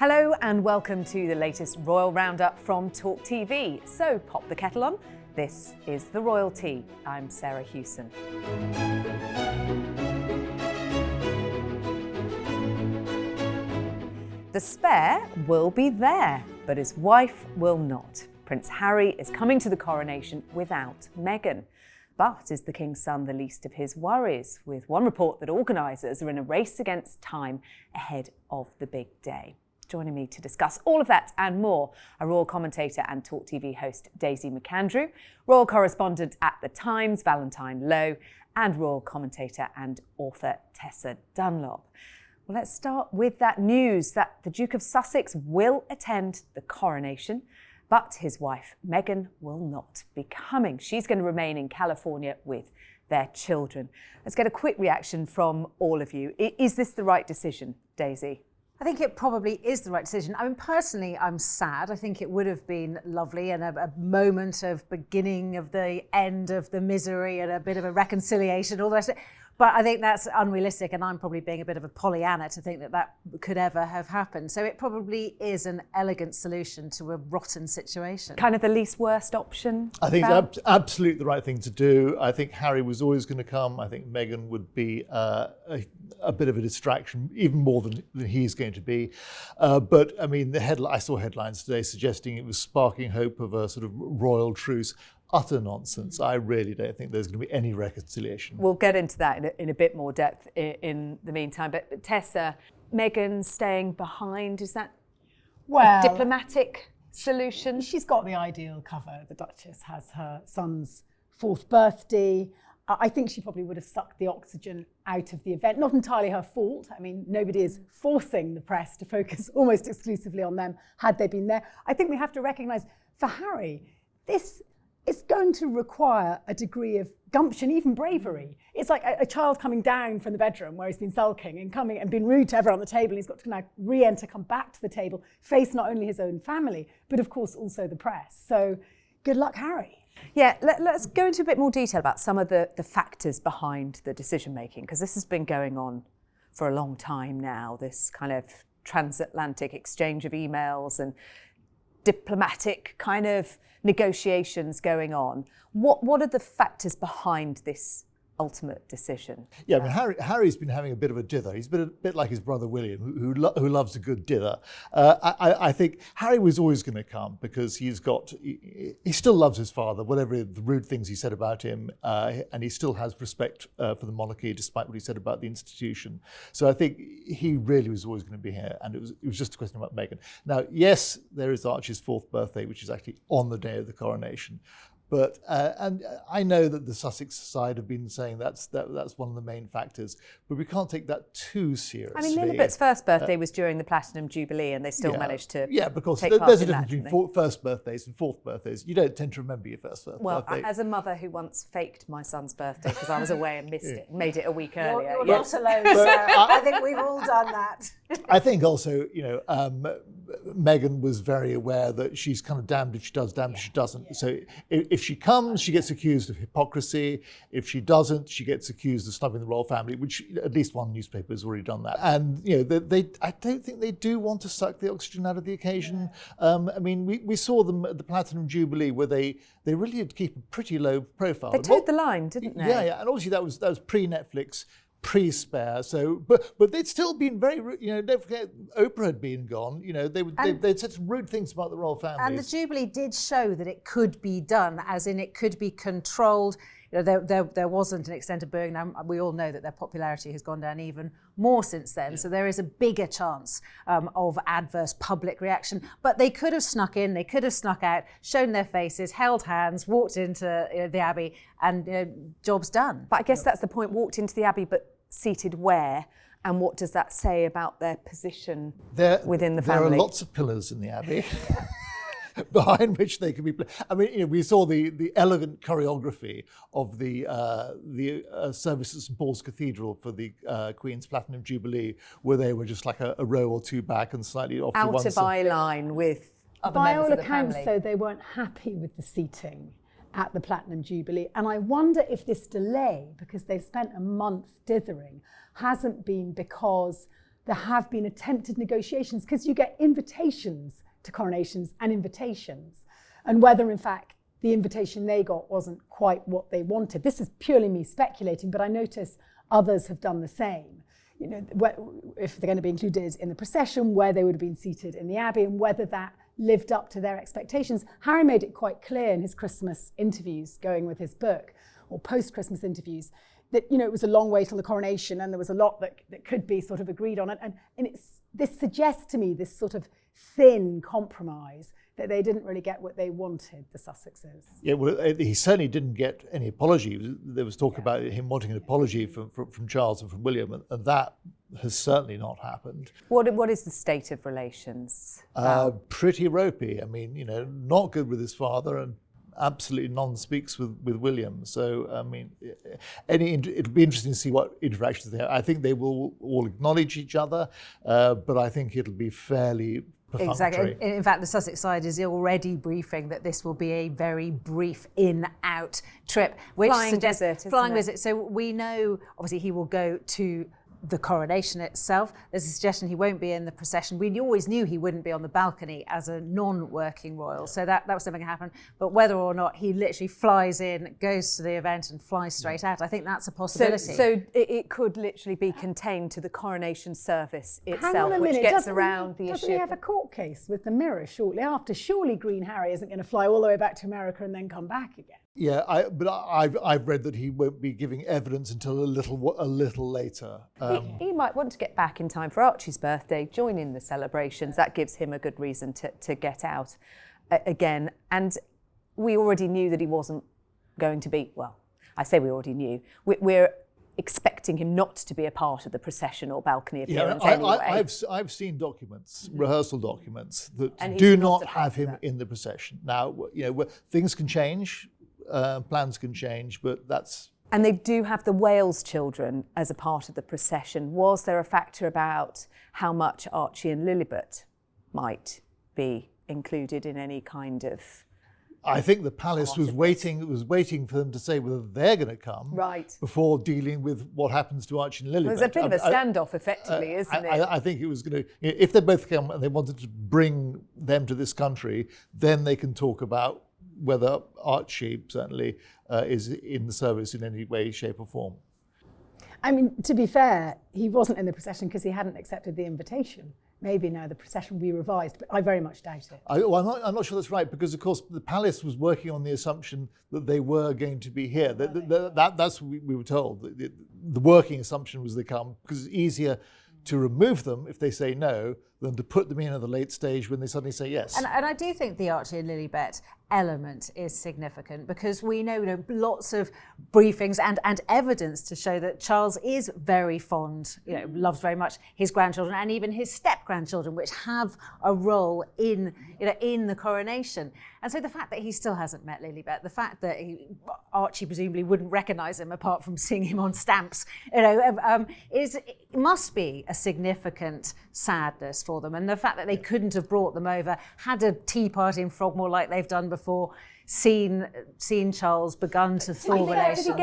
Hello and welcome to the latest Royal Roundup from TalkTV. So pop the kettle on. This is The Royalty. I'm Sarah Hewson. The spare will be there, but his wife will not. Prince Harry is coming to the coronation without Meghan. But is the King's son the least of his worries, with one report that organisers are in a race against time ahead of the big day? Joining me to discuss all of that and more are royal commentator and TalkTV host Daisy McAndrew, royal correspondent at The Times, Valentine Low, and royal commentator and author Tessa Dunlop. Well, let's start with that news that the Duke of Sussex will attend the coronation, but his wife Meghan will not be coming. She's going to remain in California with their children. Let's get a quick reaction from all of you. Is this the right decision, Daisy? I think it probably is the right decision. I mean, personally, I'm sad. I think it would have been lovely and a moment of beginning of the end of the misery and a bit of a reconciliation, all the rest of it. But I think that's unrealistic, and I'm probably being a bit of a Pollyanna to think that that could ever have happened. So it probably is an elegant solution to a rotten situation. Kind of the least worst option? I think it's absolutely the right thing to do. I think Harry was always going to come. I think Meghan would be a bit of a distraction, even more than he's going to be. But I mean, I saw headlines today suggesting it was sparking hope of a sort of royal truce. Utter nonsense. I really don't think there's going to be any reconciliation. We'll get into that in a bit more depth in the meantime. But Tessa, Meghan staying behind, is that a diplomatic solution? She's got the ideal cover. The Duchess has her son's 4th birthday. I think she probably would have sucked the oxygen out of the event. Not entirely her fault. I mean, nobody is forcing the press to focus almost exclusively on them had they been there. I think we have to recognise, for Harry, this is going to require a degree of gumption, even bravery. It's like a child coming down from the bedroom where he's been sulking and coming and been rude to everyone on the table. He's got to now re-enter, come back to the table, face not only his own family, but of course also the press. So good luck, Harry. Yeah, let's go into a bit more detail about some of the factors behind the decision-making, because this has been going on for a long time now, this kind of transatlantic exchange of emails and diplomatic kind of negotiations going on. What are the factors behind this ultimate decision? Yeah, I mean, Harry's been having a bit of a dither. He's been a bit like his brother William, who loves a good dither. I think Harry was always going to come because he still loves his father, whatever the rude things he said about him, and he still has respect for the monarchy, despite what he said about the institution. So I think he really was always going to be here, and it was just a question about Meghan. Now, yes, there is Archie's 4th birthday, which is actually on the day of the coronation. But and I know that the Sussex side have been saying that's one of the main factors, but we can't take that too seriously. I mean, Lilibet's first birthday was during the Platinum Jubilee, and they still managed to because take there's a part difference between first birthdays and 4th birthdays. You don't tend to remember your first birthday. Well, as a mother who once faked my son's birthday because I was away and missed it, made it a week earlier. You're not alone, Sarah. I think we've all done that. I think also, Meghan was very aware that she's kind of damned if she does, damned if she doesn't. So if she comes, she gets accused of hypocrisy. If she doesn't, she gets accused of snubbing the royal family, which at least one newspaper has already done that. And I don't think they do want to suck the oxygen out of the occasion. I mean, we saw them at the Platinum Jubilee where they really had to keep a pretty low profile. They towed the line, didn't they? Yeah, and obviously that was pre-Netflix. Pre-spare, so but they'd still been very, don't forget Oprah had been gone. They'd said some rude things about the royal family. And the Jubilee did show that it could be done, as in it could be controlled. There wasn't an extent of booing. Now we all know that their popularity has gone down even more since then. Yeah. So there is a bigger chance of adverse public reaction. But they could have snuck in, they could have snuck out, shown their faces, held hands, walked into the Abbey, and job's done. But I guess that's the point. Walked into the Abbey, but seated where? And what does that say about their position within the family? There are lots of pillars in the Abbey. Behind which they can be. I mean, we saw the elegant choreography of the service at St Paul's Cathedral for the Queen's Platinum Jubilee, where they were just like a row or two back and slightly off to one side. Out of eye line with other by members all of the accounts, family. though, they weren't happy with the seating at the Platinum Jubilee, and I wonder if this delay, because they've spent a month dithering, hasn't been because there have been attempted negotiations, because you get invitations to coronations and invitations, and whether in fact the invitation they got wasn't quite what they wanted. This is purely me speculating, but I notice others have done the same. You know, if they're going to be included in the procession, where they would have been seated in the Abbey, and whether that lived up to their expectations. Harry made it quite clear in his Christmas interviews going with his book, or post-Christmas interviews, that, you know, it was a long way till the coronation and there was a lot that could be sort of agreed on. And this suggests to me this sort of thin compromise that they didn't really get what they wanted, the Sussexes. Yeah, well, he certainly didn't get any apology. There was talk about him wanting an apology from Charles and from William, and that has certainly not happened. What is the state of relations? Pretty ropey. I mean, you know, not good with his father, and absolutely non-speaks with William. So, I mean, it'll be interesting to see what interactions they have. I think they will all acknowledge each other, but I think it'll be fairly perfunctory. Exactly. In fact, the Sussex side is already briefing that this will be a very brief in-out trip, which suggests flying visit. So we know, obviously, he will go to the coronation itself. There's a suggestion he won't be in the procession. We always knew he wouldn't be on the balcony as a non-working royal, so that was something that happened. But whether or not he literally flies in, goes to the event and flies straight out, I think that's a possibility. So it could literally be contained to the coronation service itself, which gets around the issue. Doesn't he have a court case with the Mirror shortly after? Surely Green Harry isn't going to fly all the way back to America and then come back again. Yeah, but I've read that he won't be giving evidence until a little later. He might want to get back in time for Archie's birthday, join in the celebrations. That gives him a good reason to get out again. And we already knew that he wasn't going to be, well, I say we already knew. We're expecting him not to be a part of the procession or balcony appearance anyway. I've seen documents, rehearsal documents, that do not have him in the procession. Now, you know, things can change. Plans can change, but that's... And they do have the Wales children as a part of the procession. Was there a factor about how much Archie and Lilibet might be included in any kind of... I think the palace was waiting for them to say whether they're going to come before dealing with what happens to Archie and Lilibet. There's a bit of a standoff, effectively, isn't it? I think it was going to... If they both come and they wanted to bring them to this country, then they can talk about whether Archie certainly is in the service in any way, shape or form. I mean, to be fair, he wasn't in the procession because he hadn't accepted the invitation. Maybe now the procession will be revised, but I very much doubt it. I'm not sure that's right, because of course the palace was working on the assumption that they were going to be here. That's what we were told. The working assumption was they come, because it's easier to remove them if they say no than to put them in at the late stage when they suddenly say yes. And I do think the Archie and Lilibet element is significant, because we know, lots of briefings and evidence to show that Charles is very fond, loves very much his grandchildren and even his step-grandchildren, which have a role in the coronation. And so the fact that he still hasn't met Lilibet, the fact that Archie presumably wouldn't recognise him apart from seeing him on stamps, must be a significant sadness for them. And the fact that they couldn't have brought them over, had a tea party in Frogmore like they've done before, seen Charles begun to thaw relations. Did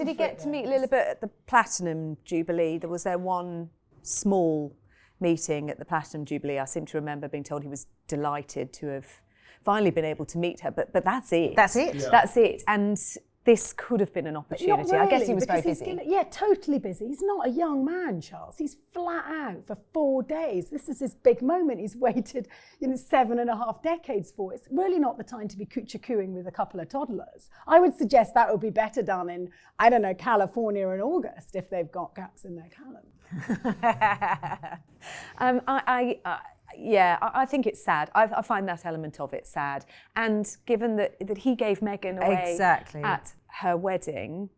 he get to meet Lilibet at the Platinum Jubilee? There was one small meeting at the Platinum Jubilee. I seem to remember being told he was delighted to have finally been able to meet her, but that's it. That's it. Yeah. That's it. And this could have been an opportunity. Not really, I guess he was very busy. Totally busy. He's not a young man, Charles. He's flat out for 4 days. This is his big moment. He's waited 7.5 decades for. It's really not the time to be coochie-cooing with a couple of toddlers. I would suggest that would be better done in, California in August, if they've got gaps in their calendar. I think it's sad. I find that element of it sad. And given that he gave Meghan away at her wedding,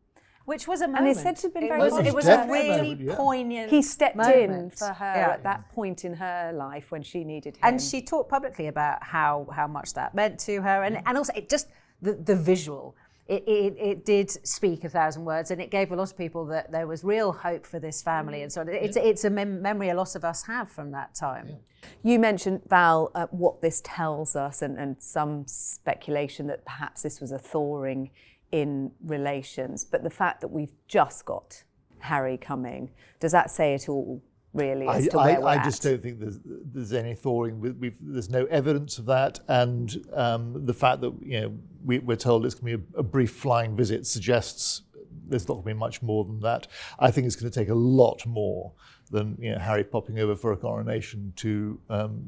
which was a moment. And it's said to have been very positive. It was a really poignant He stepped moment in for her at that point in her life when she needed him. And she talked publicly about how much that meant to her. And also, it just, the visual, it did speak 1,000 words, and it gave a lot of people that there was real hope for this family. And so it's a memory a lot of us have from that time. Yeah. You mentioned, Val, what this tells us, and some speculation that perhaps this was a thawing in relations, but the fact that we've just got Harry coming, does that say it all really, as to where we're I at. just don't think there's any thawing. There's no evidence of that, and the fact that we're told it's going to be a brief flying visit suggests there's not going to be much more than that. I think it's going to take a lot more than Harry popping over for a coronation to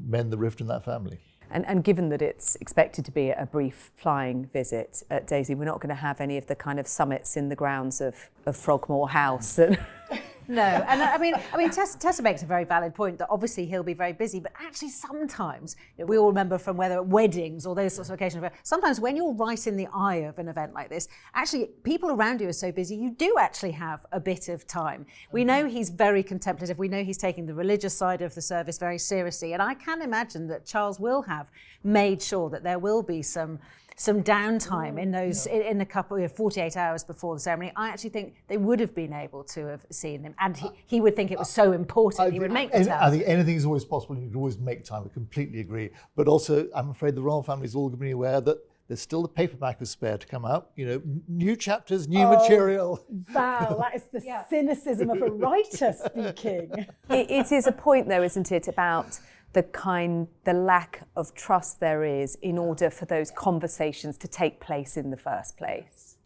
mend the rift in that family. And given that it's expected to be a brief flying visit, Daisy, we're not going to have any of the kind of summits in the grounds of Frogmore House. No, and I mean, Tessa makes a very valid point that obviously he'll be very busy, but actually sometimes, we all remember from whether at weddings or those sorts of occasions, sometimes when you're right in the eye of an event like this, actually people around you are so busy, you do actually have a bit of time. We know he's very contemplative, we know he's taking the religious side of the service very seriously, and I can imagine that Charles will have made sure that there will be some downtime in those in a couple 48 hours before the ceremony. I actually think they would have been able to have seen him, and he would think it was so important he would make the time. I think anything is always possible, and you can always make time. I completely agree. But also, I'm afraid the royal family is all going to be aware that there's still the paperback is spare to come out. New chapters, new material. Val, that is the cynicism of a writer speaking. It is a point, though, isn't it, about the lack of trust there is in order for those conversations to take place in the first place.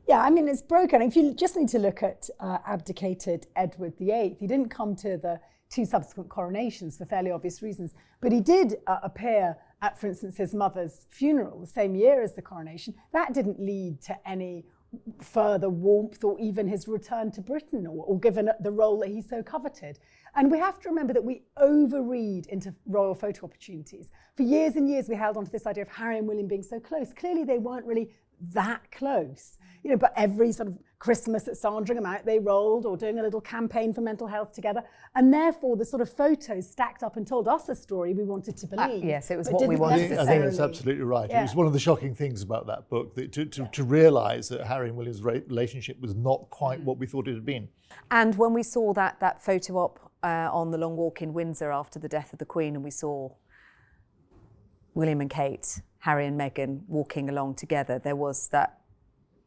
Yeah, I mean, it's broken. If you just need to look at abdicated Edward VIII, he didn't come to the 2 subsequent coronations for fairly obvious reasons, but he did appear at, for instance, his mother's funeral the same year as the coronation. That didn't lead to any further warmth or even his return to Britain or given the role that he so coveted. And we have to remember that we overread into royal photo opportunities. For years and years we held on to this idea of Harry and William being so close. Clearly they weren't really that close. But every sort of Christmas at Sandringham out they rolled, or doing a little campaign for mental health together. And therefore the sort of photos stacked up and told us a story we wanted to believe. Yes, it was what we wanted. I think that's absolutely right. Yeah. It was one of the shocking things about that book, that to realise that Harry and William's relationship was not quite what we thought it had been. And when we saw that photo op on the Long Walk in Windsor after the death of the Queen, and we saw William and Kate, Harry and Meghan walking along together, there was that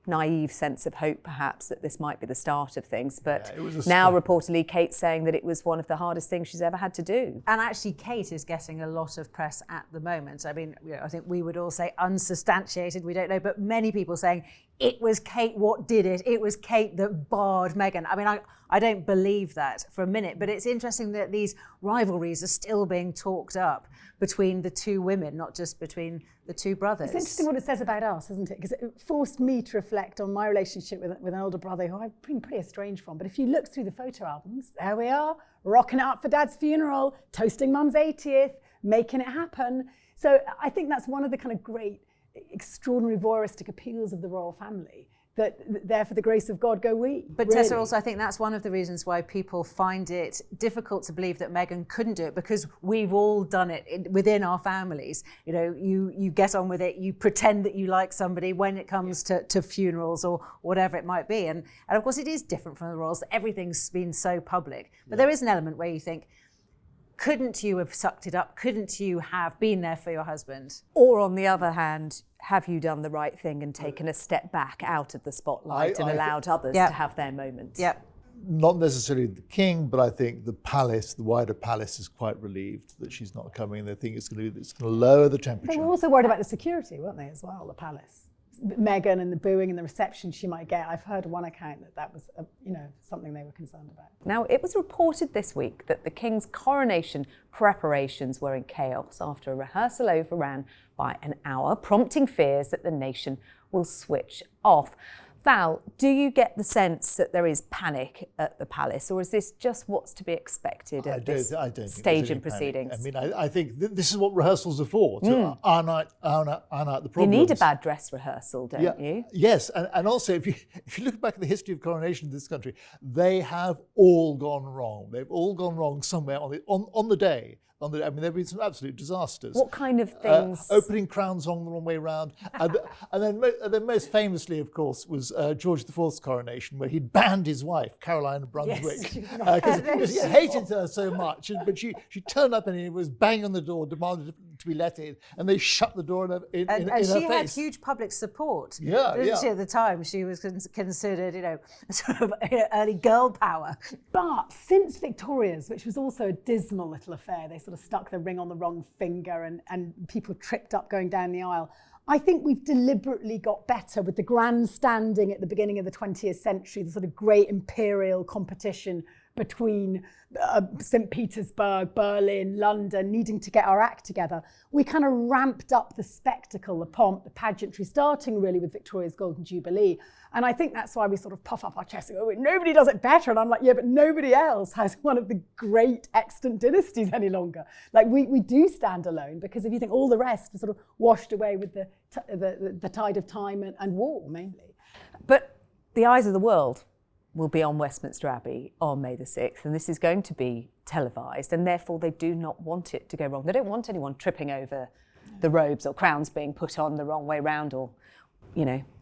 naive sense of hope, perhaps, that this might be the start of things. But now, reportedly, Kate's saying that it was one of the hardest things she's ever had to do. And actually, Kate is getting a lot of press at the moment. I mean, I think we would all say unsubstantiated, we don't know, but many people saying it was Kate what did it. It was Kate that barred Meghan. I mean, I don't believe that for a minute, but it's interesting that these rivalries are still being talked up between the 2 women, not just between the 2 brothers. It's interesting what it says about us, isn't it? Because it forced me to reflect on my relationship with an older brother who I've been pretty estranged from. But if you look through the photo albums, there we are, rocking it up for Dad's funeral, toasting Mum's 80th, making it happen. So I think that's one of the kind of great, extraordinary voyeuristic appeals of the royal family, that there for the grace of God go we. But really. Tessa, also I think that's one of the reasons why people find it difficult to believe that Meghan couldn't do it, because we've all done it within our families. You get on with it, you pretend that you like somebody when it comes to funerals or whatever it might be. And of course it is different from the royals. Everything's been so public. But there is an element where you think, couldn't you have sucked it up? Couldn't you have been there for your husband? Or on the other hand, have you done the right thing and taken a step back out of the spotlight and allowed others to have their moment? Yep. Not necessarily the king, but I think the palace, the wider palace, is quite relieved that she's not coming. They think it's going to lower the temperature. They were also worried about the security, weren't they, as well, the palace? Meghan and the booing and the reception she might get. I've heard one account that was, something they were concerned about. Now, it was reported this week that the King's coronation preparations were in chaos after a rehearsal overran by an hour, prompting fears that the nation will switch off. Val, do you get the sense that there is panic at the palace, or is this just what's to be expected at this stage in proceedings? I mean, I think this is what rehearsals are for, to iron out the problems. You need a bad dress rehearsal, don't you? Yes, and also if you look back at the history of coronation in this country, they have all gone wrong. They've all gone wrong somewhere on the day. I mean, there have been some absolute disasters. What kind of things? Opening crowns on the wrong way round. and then most famously, of course, was George IV's coronation, where he'd banned his wife, Caroline of Brunswick, because he hated her so much. But she turned up and he was banging on the door, demanded to be let in, and they shut the door in And her she had face. huge public support. Yeah, didn't yeah. she, at the time? She was considered, sort of early girl power. But since Victoria's, which was also a dismal little affair, they sort of stuck the ring on the wrong finger and people tripped up going down the aisle. I think we've deliberately got better with the grandstanding at the beginning of the 20th century, the sort of great imperial competition between St. Petersburg, Berlin, London, needing to get our act together. We kind of ramped up the spectacle, the pomp, the pageantry, starting really with Victoria's Golden Jubilee. And I think that's why we sort of puff up our chest and go, nobody does it better. And I'm like, yeah, but nobody else has one of the great extant dynasties any longer. Like we do stand alone, because if you think all the rest was sort of washed away with the tide of time and war mainly. But the eyes of the world will be on Westminster Abbey on May the 6th, and this is going to be televised, and therefore they do not want it to go wrong. They don't want anyone tripping over the robes or crowns being put on the wrong way round, or,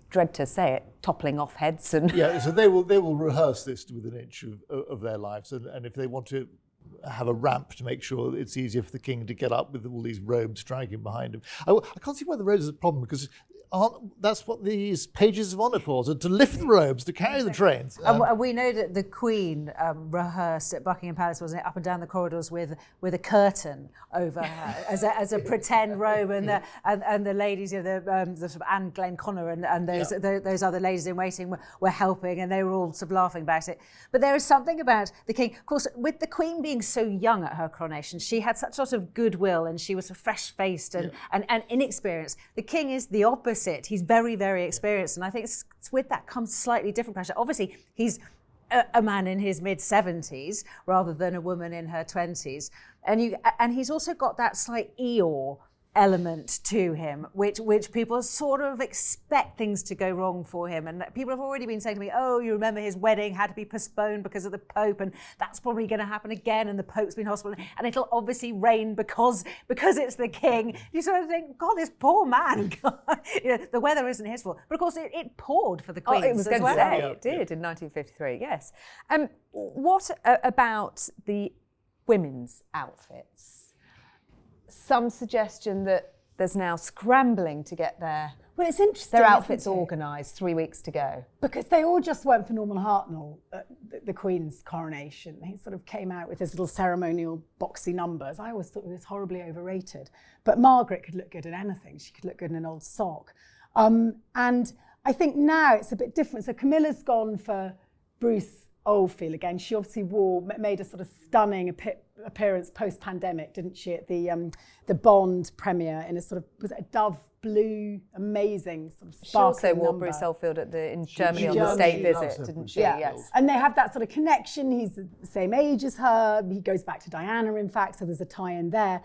dread to say it, toppling off heads. And Yeah, so they will rehearse this within an inch of their lives, and if they want to have a ramp to make sure it's easier for the king to get up with all these robes dragging behind him. I can't see why the robes is a problem, because that's what these pages of honour for, so to lift the robes, to carry the trains. And we know that the Queen rehearsed at Buckingham Palace, wasn't it, up and down the corridors with a curtain over her as a pretend robe, and the ladies, the sort of Anne Glenconner and those other ladies in waiting were helping, and they were all sort of laughing about it. But there is something about the King, of course, with the Queen being so young at her coronation, she had such sort of goodwill, and she was fresh-faced and inexperienced. The King is the opposite. He's very, very experienced, and I think it's with that comes slightly different pressure. Obviously, he's a man in his mid-70s rather than a woman in her 20s, and he's also got that slight Eeyore element to him, which people sort of expect things to go wrong for him. And people have already been saying to me, oh, you remember his wedding had to be postponed because of the Pope, and that's probably going to happen again, and the Pope's been hospitalized, and it'll obviously rain because it's the King. You sort of think, God, this poor man. The weather isn't his fault. But of course it poured for the Queen. It was going to say, it did in 1953, yes. What about the women's outfits? Some suggestion that there's now scrambling to get their outfits organised, 3 weeks to go. Because they all just went for Norman Hartnell at the Queen's coronation. He sort of came out with his little ceremonial boxy numbers. I always thought it was horribly overrated. But Margaret could look good in anything. She could look good in an old sock. And I think now it's a bit different. So Camilla's gone for Bruce Oldfield again. She obviously made a sort of stunning appearance post-pandemic, didn't she, at the Bond premiere in a sort of, was it a dove blue, amazing sort of sparkling She also wore number. Bruce Oldfield in Germany on the state visit, didn't she? Yeah. Yes. And they have that sort of connection. He's the same age as her. He goes back to Diana, in fact, so there's a tie-in there.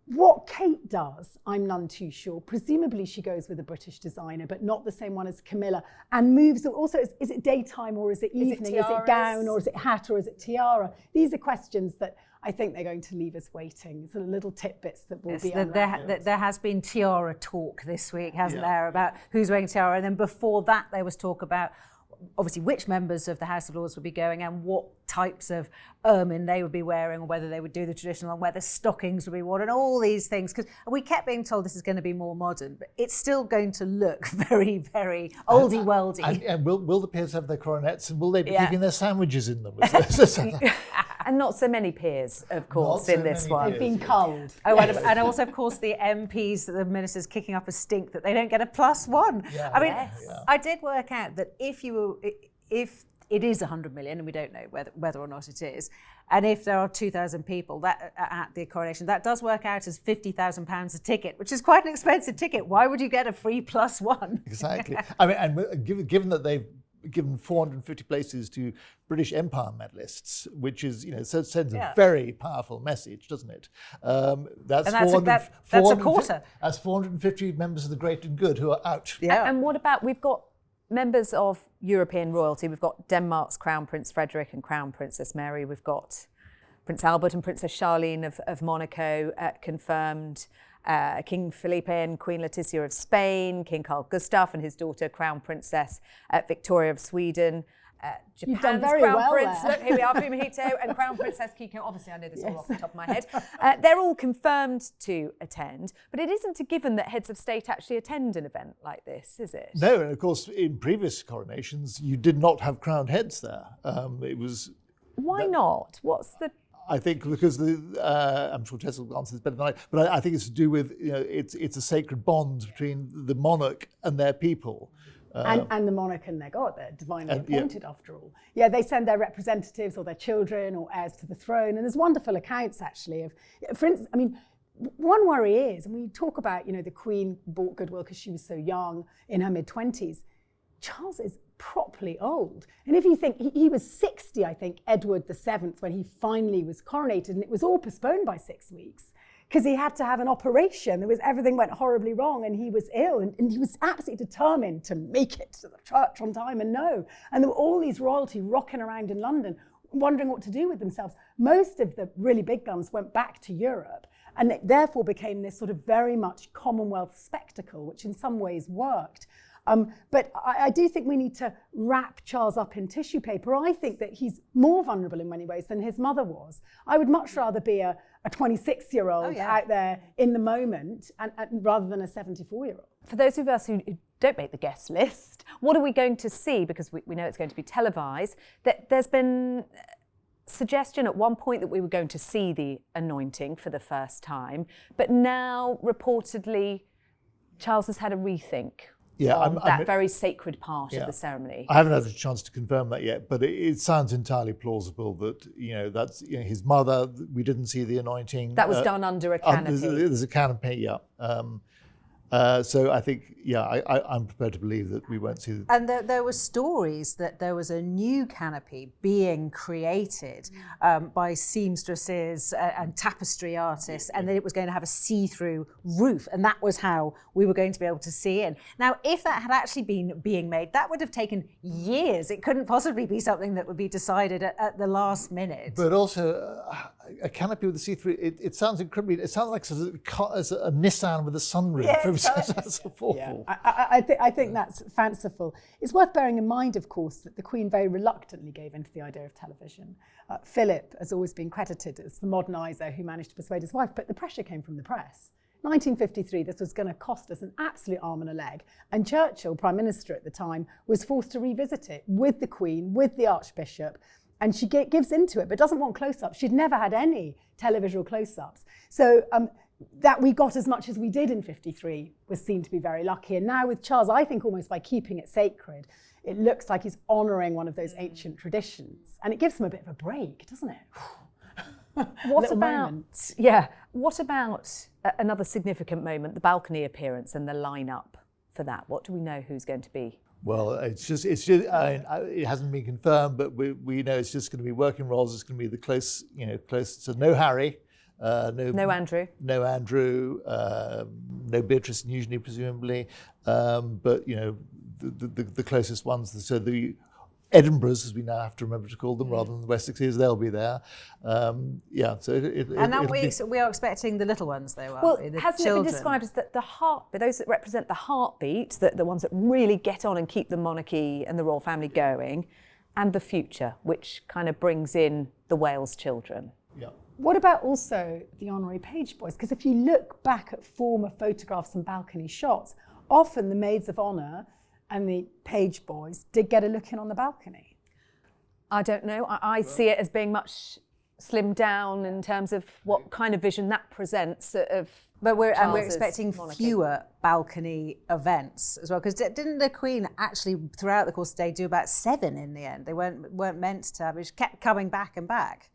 What Kate does, I'm none too sure. Presumably she goes with a British designer, but not the same one as Camilla, and moves. Also, is it daytime or is it evening? Is it gown or is it hat or is it tiara? These are questions that I think they're going to leave us waiting. Sort of little tidbits that will be unraveled. There has been tiara talk this week, hasn't there, about who's wearing tiara, and then before that there was talk about obviously which members of the House of Lords would be going and what types of ermine they would be wearing, or whether they would do the traditional, and whether stockings would be worn, and all these things. Because we kept being told this is going to be more modern, but it's still going to look very, very oldie-worldy. And will the peers have their coronets, and will they be keeping their sandwiches in them? And not so many peers, of course, in this one. They've been culled. Oh, and also, of course, the MPs, the ministers kicking up a stink that they don't get a +1. Yeah. I mean, I did work out that if it is 100 million, and we don't know whether or not it is, and if there are 2,000 people that at the coronation, that does work out as £50,000 a ticket, which is quite an expensive ticket. Why would you get a free +1? Exactly. I mean, and given that they've given 450 places to British Empire medalists, which is, sends a very powerful message, doesn't it? That's a quarter. That's 450 members of the great and good who are out. Yeah. And what about, we've got members of European royalty. We've got Denmark's Crown Prince Frederik and Crown Princess Mary. We've got Prince Albert and Princess Charlene of Monaco confirmed. King Felipe and Queen Letizia of Spain, King Carl Gustaf and his daughter Crown Princess Victoria of Sweden, Japan's done very Crown well Prince, there. look, here we are, Fumihito, and Crown Princess Kiko. Obviously, I know this all off the top of my head. They're all confirmed to attend, but it isn't a given that heads of state actually attend an event like this, is it? No, and of course, in previous coronations, you did not have crowned heads there. It was. Why not? What's the... I think because I'm sure Tessa will answer this better than I, but I think it's to do with, it's a sacred bond between the monarch and their people. And the monarch and their god, they're divinely appointed after all. Yeah, they send their representatives or their children or heirs to the throne. And there's wonderful accounts actually of, for instance, I mean, one worry is, and we talk about, the Queen bought goodwill because she was so young in her mid-20s. Charles is properly old. And if you think, he was 60, I think, Edward VII, when he finally was coronated, and it was all postponed by 6 weeks because he had to have an operation. Everything went horribly wrong and he was ill, and he was absolutely determined to make it to the church on time and no. And there were all these royalty rocking around in London, wondering what to do with themselves. Most of the really big guns went back to Europe, and it therefore became this sort of very much Commonwealth spectacle, which in some ways worked. But I do think we need to wrap Charles up in tissue paper. I think that he's more vulnerable in many ways than his mother was. I would much rather be a 26-year-old out there in the moment and rather than a 74-year-old. For those of us who don't make the guest list, what are we going to see? Because we know it's going to be televised. That there's been suggestion at one point that we were going to see the anointing for the first time, but now reportedly Charles has had a rethink. On that very sacred part of the ceremony. I haven't had a chance to confirm that yet, but it sounds entirely plausible that that's his mother. We didn't see the anointing. That was done under a canopy. There's a canopy, so I think, I'm prepared to believe that we won't see. And there were stories that there was a new canopy being created by seamstresses and tapestry artists, and that it was going to have a see-through roof, and that was how we were going to be able to see in. Now, if that had actually been being made, that would have taken years. It couldn't possibly be something that would be decided at the last minute. But also, a canopy with a see-through, it sounds incredibly, it sounds like a Nissan with a sunroof. Yeah, That's awful. Yeah. I think that's fanciful. It's worth bearing in mind, of course, that the Queen very reluctantly gave into the idea of television. Philip has always been credited as the moderniser who managed to persuade his wife, but the pressure came from the press. 1953, this was going to cost us an absolute arm and a leg, and Churchill, Prime Minister at the time, was forced to revisit it with the Queen, with the Archbishop, and she gives into it, but doesn't want close-ups. She'd never had any televisual close-ups. So that we got as much as we did in 53 was seen to be very lucky. And now with Charles, I think almost by keeping it sacred, it looks like he's honouring one of those ancient traditions. And it gives him a bit of a break, doesn't it? What about another significant moment, the balcony appearance and the line-up for that? What do we know who's going to be? Well, it's just it hasn't been confirmed, but we know it's just going to be working roles. It's going to be the close, so no Harry. No Andrew. No Andrew. No Beatrice and Eugenie, presumably. But the closest ones. So the Edinburghs, as we now have to remember to call them, rather than the Wessexes, they'll be there. So we are expecting the little ones, though. Well, the hasn't children. it been described as the heart? Those that represent the heartbeat, the ones that really get on and keep the monarchy and the royal family going, and the future, which kind of brings in the Wales children. Yeah. What about also the honorary page boys? Because if you look back at former photographs and balcony shots, often the maids of honour and the page boys did get a look in on the balcony. I don't know. I see it as being much slimmed down in terms of what kind of vision that presents of. But we're Charles's expecting monarchy. fewer balcony events as well, because didn't the Queen actually throughout the course of the day do about 7 in the end? They weren't meant to have. It just kept coming back and back.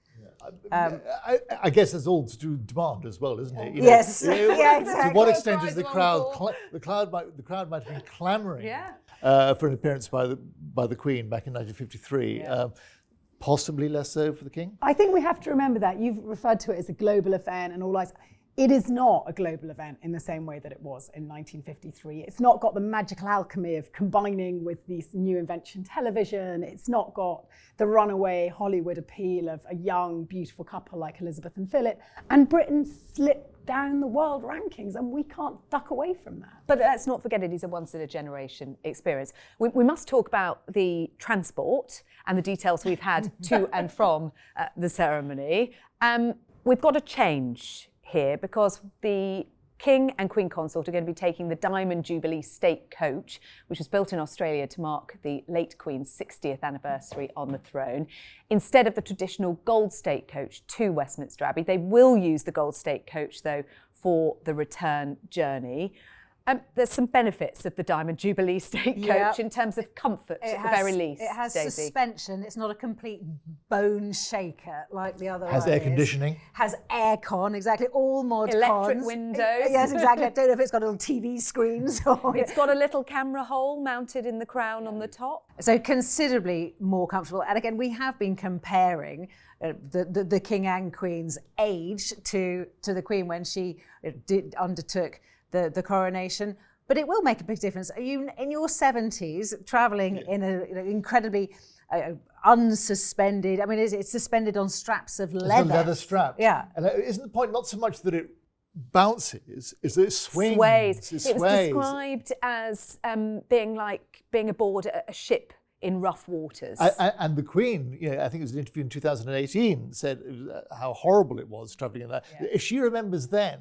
I guess that's all to do with demand as well, isn't it? Yes. Yeah, exactly. To what extent is the crowd? The crowd might have been clamouring for an appearance by the Queen back in 1953. Possibly less so for the King. I think we have to remember that. You've referred to it as a global event and all that. It is not a global event in the same way that it was in 1953. It's not got the magical alchemy of combining with this new invention television. It's not got the runaway Hollywood appeal of a young, beautiful couple like Elizabeth and Philip. And Britain slipped down the world rankings, and we can't duck away from that. But let's not forget it is a once-in-a-generation experience. We must talk about the transport and the details we've had to and from the ceremony. We've got a change here because the King and Queen Consort are going to be taking the Diamond Jubilee State Coach, which was built in Australia to mark the late Queen's 60th anniversary on the throne, instead of the traditional Gold State Coach to Westminster Abbey. They will use the Gold State Coach, though, for the return journey. There's some benefits of the Diamond Jubilee State Coach in terms of comfort, at the very least. It has Daisy. suspension. It's not a complete bone shaker like the other one. Has air conditioning. Has aircon, exactly. All mod Electric cons. windows. Yes, exactly. I don't know if it's got little TV screens or... It's got a little camera hole mounted in the crown on the top. So considerably more comfortable. And again, we have been comparing the King and Queen's age to the Queen when she undertook the coronation, but it will make a big difference. Are you in your 70s travelling in an incredibly unsuspended? I mean, it's suspended on straps of leather. It's leather straps. Yeah. And isn't the point not so much that it bounces, is that it swings? Sways. It It was described as being aboard a ship in rough waters. And the Queen, I think it was an interview in 2018, said how horrible it was travelling in that. Yeah. If she remembers then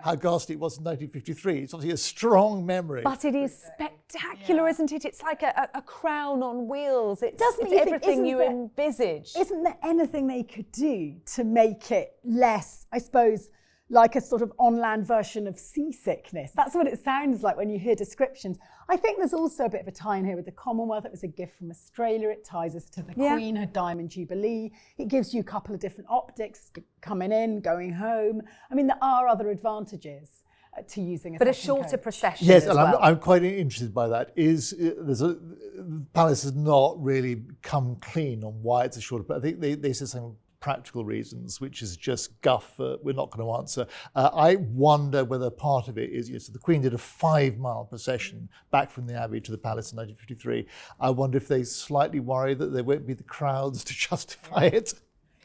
how ghastly it was in 1953, it's obviously a strong memory. But it is spectacular, isn't it? It's like a crown on wheels. It's everything you envisage. Isn't there anything they could do to make it less, I suppose, like a sort of on-land version of seasickness? That's what it sounds like when you hear descriptions. I think there's also a bit of a tie in here with the Commonwealth. It was a gift from Australia. It ties us to the Queen, her Diamond Jubilee. It gives you a couple of different optics, coming in, going home. I mean, there are other advantages to using a shorter coach. procession. Yes, as and well. I'm quite interested by that. The palace has not really come clean on why it's a shorter, but I think they said some practical reasons, which is just guff we're not going to answer. I wonder whether part of it is, so the Queen did a 5-mile procession back from the Abbey to the palace in 1953. I wonder if they slightly worry that there won't be the crowds to justify it.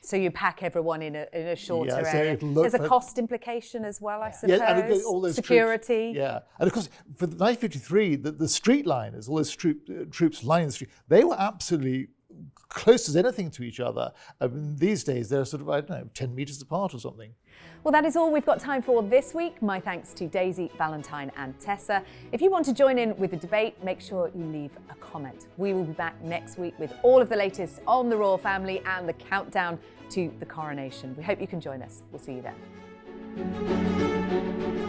So you pack everyone in a shorter so area. There's a cost implication as well, I suppose. And all those security. Troops, and of course, for the 1953, the street liners, all those troops lining the street, they were absolutely close as anything to each other. These days, they're sort of, 10 metres apart or something. Well, that is all we've got time for this week. My thanks to Daisy, Valentine and Tessa. If you want to join in with the debate, make sure you leave a comment. We will be back next week with all of the latest on the royal family and the countdown to the coronation. We hope you can join us. We'll see you then.